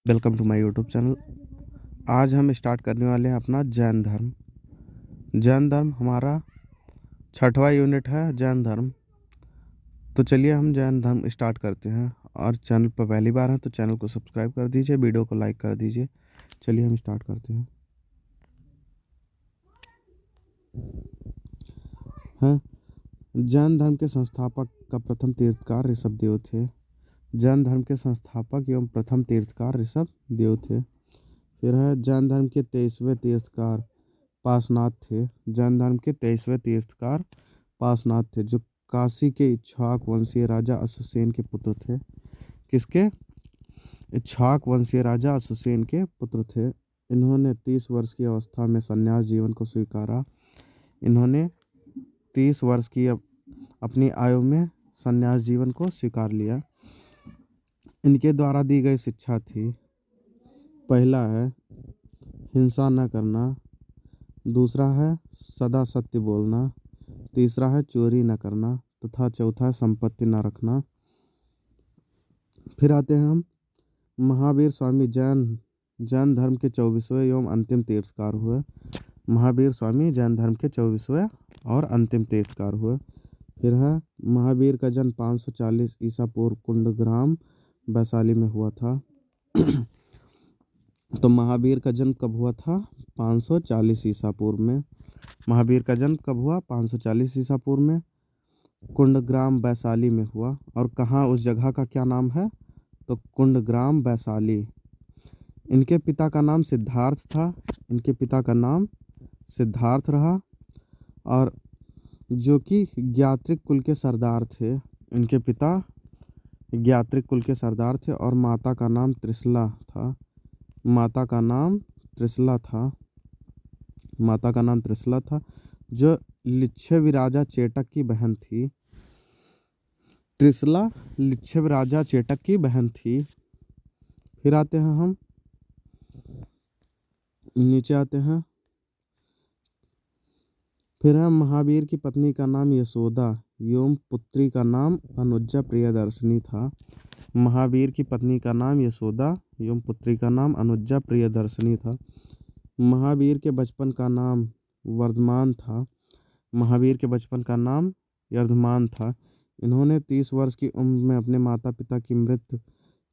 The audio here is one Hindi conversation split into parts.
Welcome to my YouTube channel. आज हम स्टार्ट करने वाले हैं अपना जैन धर्म। जैन धर्म हमारा 6वां यूनिट है जैन धर्म। तो चलिए हम जैन धर्म स्टार्ट करते हैं। और चैनल पर पहली बार है तो चैनल को सब्सक्राइब कर दीजिए, वीडियो को लाइक कर दीजिए। चलिए हम स्टार्ट करते हैं। हैं जैन धर्म के संस्थापक का प्रथम तीर्थकार ऋषभदेव थे। जैन धर्म के संस्थापक एवं प्रथम तीर्थकार ऋषभदेव थे। फिर है जैन धर्म के 23वें तीर्थकार पार्श्वनाथ थे। जैन धर्म के 23वें तीर्थकार पार्श्वनाथ थे, जो काशी के इक्ष्वाक वंशीय राजा अश्वसेन के पुत्र थे। किसके? इक्ष्वाक वंशीय राजा अश्वसेन के पुत्र थे। इन्होंने 30 वर्ष की अवस्था में संन्यास जीवन को स्वीकारा। इन्होंने 30 वर्ष की अपनी आयु में संन्यास जीवन को स्वीकार लिया। इनके द्वारा दी गई शिक्षा थी, पहला है हिंसा न करना, दूसरा है सदा सत्य बोलना, तीसरा है चोरी न करना, तथा चौथा है संपत्ति न रखना। फिर आते हैं हम महावीर स्वामी जैन धर्म के 24वें एवं अंतिम तीर्थकार हुए। महावीर स्वामी जैन धर्म के 24वें और अंतिम तीर्थकार हुए। फिर है महावीर का जन्म 540 ईसा पूर्व कुंडग्राम वैशाली में हुआ था। तो महावीर का जन्म कब हुआ था? 540 ईसा पूर्व में। महावीर का जन्म कब हुआ? 540 ईसा पूर्व में कुंडग्राम वैशाली में हुआ। और कहाँ उस जगह का क्या नाम है? तो कुंडग्राम वैशाली। इनके पिता का नाम सिद्धार्थ था। इनके पिता का नाम सिद्धार्थ रहा, और जो कि ज्ञात्रिक कुल के सरदार थे। इनके पिता ज्ञात्रिक कुल के सरदार थे और माता का नाम त्रिशला था। माता का नाम त्रिशला था। माता का नाम त्रिशला था, जो लिच्छवी राजा चेटक की बहन थी। त्रिशला लिच्छवी राजा चेटक की बहन थी। फिर आते हैं हम नीचे आते हैं। फिर है महावीर की पत्नी का नाम यशोदा एवं पुत्री का नाम अनुजा प्रियदर्शनी था। महावीर की पत्नी का नाम यशोदा एवं पुत्री का नाम अनुजा प्रियदर्शनी था। महावीर के बचपन का नाम वर्धमान था। महावीर के बचपन का नाम वर्धमान था। इन्होंने 30 वर्ष की उम्र में अपने माता पिता की मृत्यु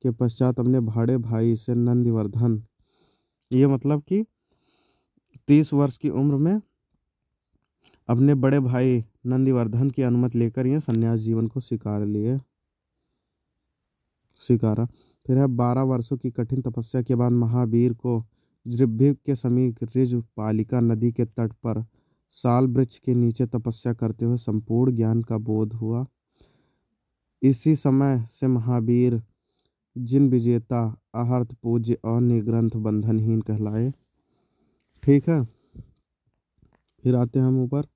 के पश्चात अपने बड़े भाई से नंदिवर्धन, ये मतलब कि 30 वर्ष की उम्र में अपने बड़े भाई नंदिवर्धन की अनुमति लेकर ये सन्यास जीवन को स्वीकारा। फिर है 12 वर्षों की कठिन तपस्या के बाद महावीर को जृभिव के समीप ऋज पालिका नदी के तट पर साल वृक्ष के नीचे तपस्या करते हुए संपूर्ण ज्ञान का बोध हुआ। इसी समय से महावीर जिन विजेता आहर्त पूज्य और निग्रंथ बंधनहीन कहलाए। ठीक है, फिर आते हैं हम ऊपर।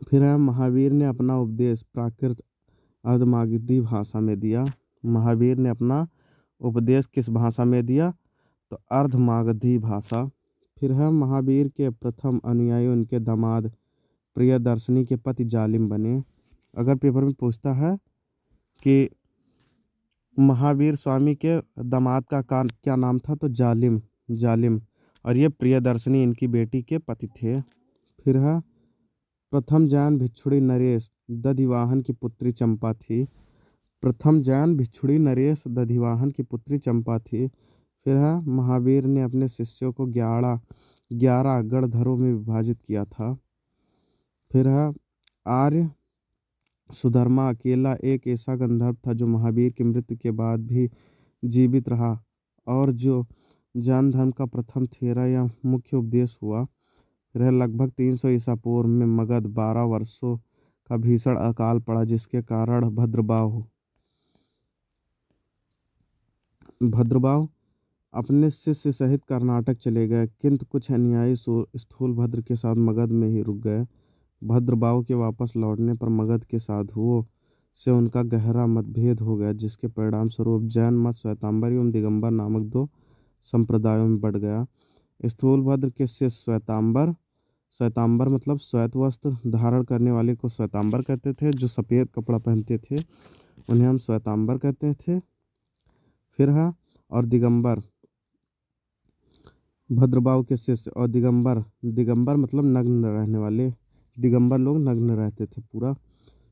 फिर है महावीर ने अपना उपदेश प्राकृत अर्धमागधी भाषा में दिया। महावीर ने अपना उपदेश किस भाषा में दिया? तो अर्धमागधी भाषा। फिर है महावीर के प्रथम अनुयायी उनके दामाद प्रियदर्शनी के पति जालिम बने। अगर पेपर में पूछता है कि महावीर स्वामी के दामाद का क्या नाम था, तो जालिम। और ये प्रियदर्शनी इनकी बेटी के पति थे। फिर है प्रथम जैन भिक्षुणी नरेश दधिवाहन की पुत्री चंपा थी। प्रथम जैन भिक्षुणी नरेश दधिवाहन की पुत्री चंपा थी। फिर है महावीर ने अपने शिष्यों को 11 गणधरों में विभाजित किया था। फिर है आर्य सुधर्मा अकेला एक ऐसा गंधर्व था जो महावीर की मृत्यु के बाद भी जीवित रहा, और जो जैन धर्म का प्रथम थेरा या मुख्य उपदेश हुआ। फिर लगभग 300 ईसा पूर्व में मगध 12 वर्षों का भीषण अकाल पड़ा, जिसके कारण भद्रबाहु अपने शिष्य सहित कर्नाटक चले गए, किंतु कुछ अनुयायी स्थूलभद्र के साथ मगध में ही रुक गए। भद्रबाहु के वापस लौटने पर मगध के साधुओं से उनका गहरा मतभेद हो गया, जिसके परिणाम स्वरूप जैन मत श्वेतांबर एवं दिगंबर नामक 2 संप्रदायों में बढ़ गया। स्थूलभद्र के शिष्य श्वेतांबर श्वेतांबर मतलब श्वेत वस्त्र धारण करने वाले को श्वेतांबर कहते थे। जो सफ़ेद कपड़ा पहनते थे उन्हें हम श्वेतांबर कहते थे। फिर है और दिगंबर, भद्रबाहु के शिष्य। और दिगंबर, दिगंबर मतलब नग्न रहने वाले, दिगंबर लोग नग्न रहते थे पूरा।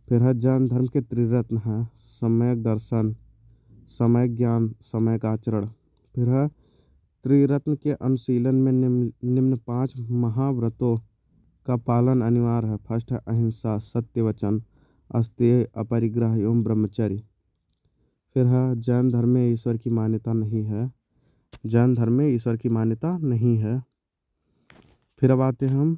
फिर है जैन धर्म के त्रिरत्न हैं सम्यक दर्शन, सम्यक ज्ञान, सम्यक आचरण। फिर है त्रिरत्न के अनुशीलन में निम्न 5 महाव्रतों का पालन अनिवार्य है। फर्स्ट है अहिंसा, सत्य वचन, अस्तेय, अपरिग्रह एवं ब्रह्मचर्य। फिर है जैन धर्म में ईश्वर की मान्यता नहीं है, जैन धर्म में ईश्वर की मान्यता नहीं है। फिर अब आते हैं हम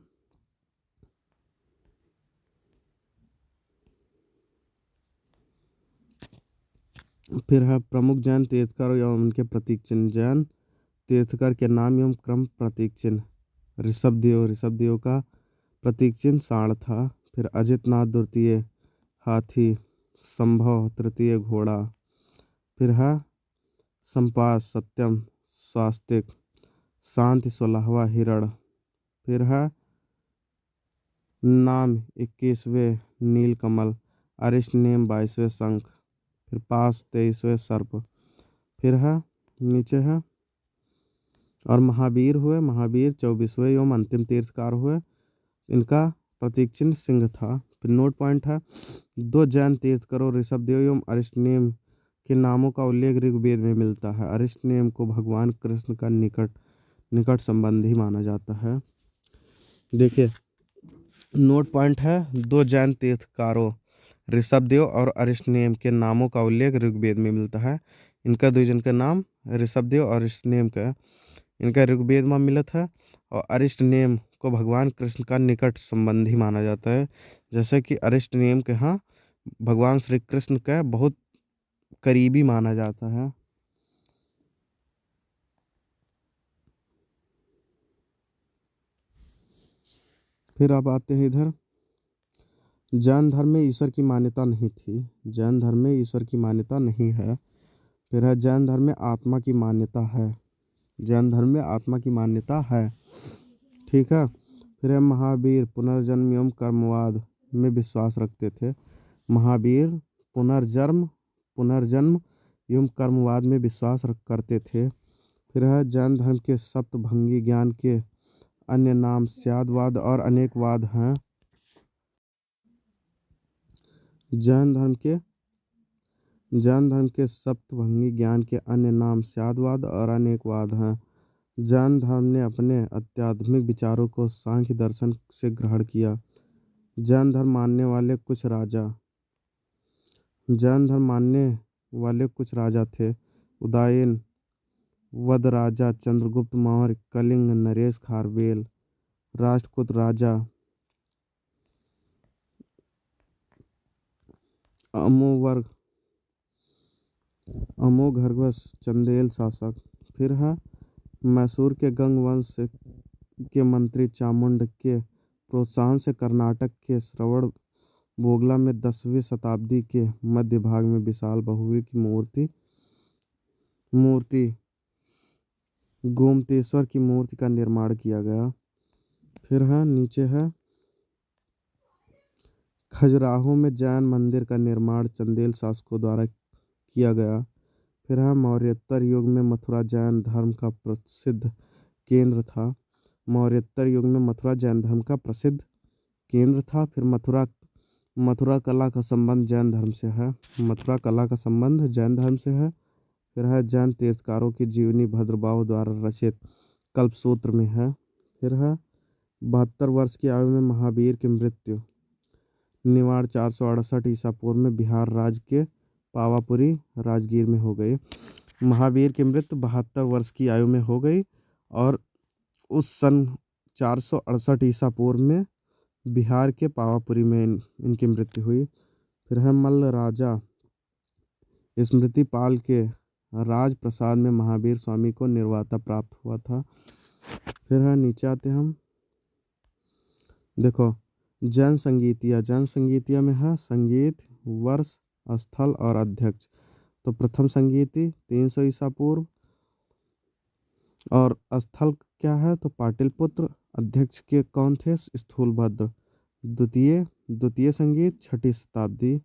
फिर है प्रमुख जैन तीर्थकर एवं उनके प्रतीक चिन्ह। जैन तीर्थकर के नाम एवं क्रम प्रतीक चिन्ह। ऋषभदेव, ऋषभदेव का प्रतीक चिन्ह सांड था। फिर अजितनाथ द्वितीय हाथी, संभव तृतीय घोड़ा। फिर है संपास, सत्यम स्वास्तिक, शांति 16वां हिरण। फिर है नाम 21वें नीलकमल, अरिष्ट नेम 22वें शंख। फिर पास 23वें सर्प। फिर है नीचे है और महावीर हुए, महावीर 24वें एवं अंतिम तीर्थकार हुए। इनका प्रतीक चिन्ह सिंह था। फिर नोट पॉइंट है 2 जैन तीर्थकरों ऋषभदेव एवं अरिष्टनेम के नामों का उल्लेख ऋग्वेद में मिलता है। अरिष्टनेम को भगवान कृष्ण का निकट संबंधी माना जाता है। देखिए नोट पॉइंट है 2 जैन तीर्थकारों ऋषभदेव और अरिष्टनेम के नामों का उल्लेख ऋग्वेद में मिलता है। इनका 2 जन का नाम ऋषभदेव और अरिष्टनेम का इनका ऋग्वेद में मिलत है। और अरिष्टनेम को भगवान कृष्ण का निकट संबंधी माना जाता है। जैसे कि अरिष्टनेम के यहाँ भगवान श्री कृष्ण का बहुत करीबी माना जाता है। फिर अब आते हैं इधर जैन धर्म में ईश्वर की मान्यता नहीं थी, जैन धर्म में ईश्वर की मान्यता नहीं है। फिर है जैन धर्म में आत्मा की मान्यता है, जैन धर्म में आत्मा की मान्यता है। ठीक है। फिर है महावीर पुनर्जन्म एवं कर्मवाद में विश्वास रखते थे। महावीर पुनर्जन्म एवं कर्मवाद में विश्वास करते थे। फिर है जैन धर्म के सप्तभंगी ज्ञान के अन्य नाम स्यादवाद और अनेकवाद हैं। जैन धर्म के सप्तभंगी ज्ञान के अन्य नाम स्यादवाद और अनेकवाद हैं। जैन धर्म ने अपने आध्यात्मिक विचारों को सांख्य दर्शन से ग्रहण किया। जैन धर्म मानने वाले कुछ राजा थे। उदयन वदराजा, चंद्रगुप्त मौर्य, कलिंग नरेश खारवेल, राष्ट्रकूट राजा, अमोघवर्ष, चंदेल शासक। फिर है मैसूर के गंग वंश के मंत्री चामुंड के प्रोत्साहन से कर्नाटक के श्रवण बोगला में 10वीं शताब्दी के मध्य भाग में विशाल बहुवीर की मूर्ति गोमतेश्वर की मूर्ति का निर्माण किया गया। फिर है नीचे है खजुराहो में जैन मंदिर का निर्माण चंदेल शासकों द्वारा किया गया। फिर है मौर्योत्तर युग में मथुरा जैन धर्म का प्रसिद्ध केंद्र था। मौर्योत्तर युग में मथुरा जैन धर्म का प्रसिद्ध केंद्र था। फिर मथुरा कला का संबंध जैन धर्म से है, मथुरा कला का संबंध जैन धर्म से है। फिर है जैन तीर्थकारों की जीवनी भद्रबाहु द्वारा रचित कल्पसूत्र में है। फिर है 72 वर्ष की आयु में महावीर की मृत्यु निवाड़ 468 ईसा पूर्व में बिहार राज्य के पावापुरी राजगीर में हो गई। महावीर की मृत्यु 72 वर्ष की आयु में हो गई और उस सन 468 ईसा पूर्व में बिहार के पावापुरी में इनकी मृत्यु हुई। फिर है मल्ल राजा स्मृतिपाल के राज प्रसाद में महावीर स्वामी को निर्वाता प्राप्त हुआ था। फिर है नीचे आते हम देखो जैन संगीतिया में है संगीत, वर्ष, स्थल और अध्यक्ष। तो प्रथम संगीति 300 ईसा पूर्व और स्थल क्या है तो पाटलिपुत्र, अध्यक्ष के कौन थे? स्थूलभद्र। द्वितीय द्वितीय संगीत 6ठी शताब्दी।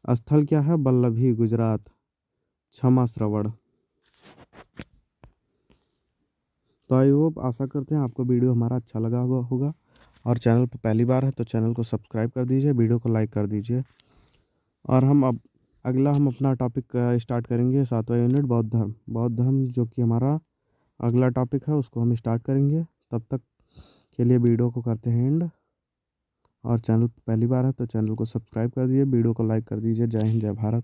स्थल क्या है? वल्लभी, गुजरात। क्षमा श्रवण। तो आई होप, आशा करते हैं आपको वीडियो हमारा अच्छा लगा होगा और चैनल पर पहली बार है तो चैनल को सब्सक्राइब कर दीजिए, वीडियो को लाइक कर दीजिए। और हम अब अगला हम अपना टॉपिक स्टार्ट करेंगे 7वां यूनिट बौद्ध धर्म जो कि हमारा अगला टॉपिक है, उसको हम स्टार्ट करेंगे। तब तक के लिए वीडियो को करते हैं एंड। और चैनल पर पहली बार है तो चैनल को सब्सक्राइब कर दीजिए, वीडियो को लाइक कर दीजिए। जय हिंद, जय भारत।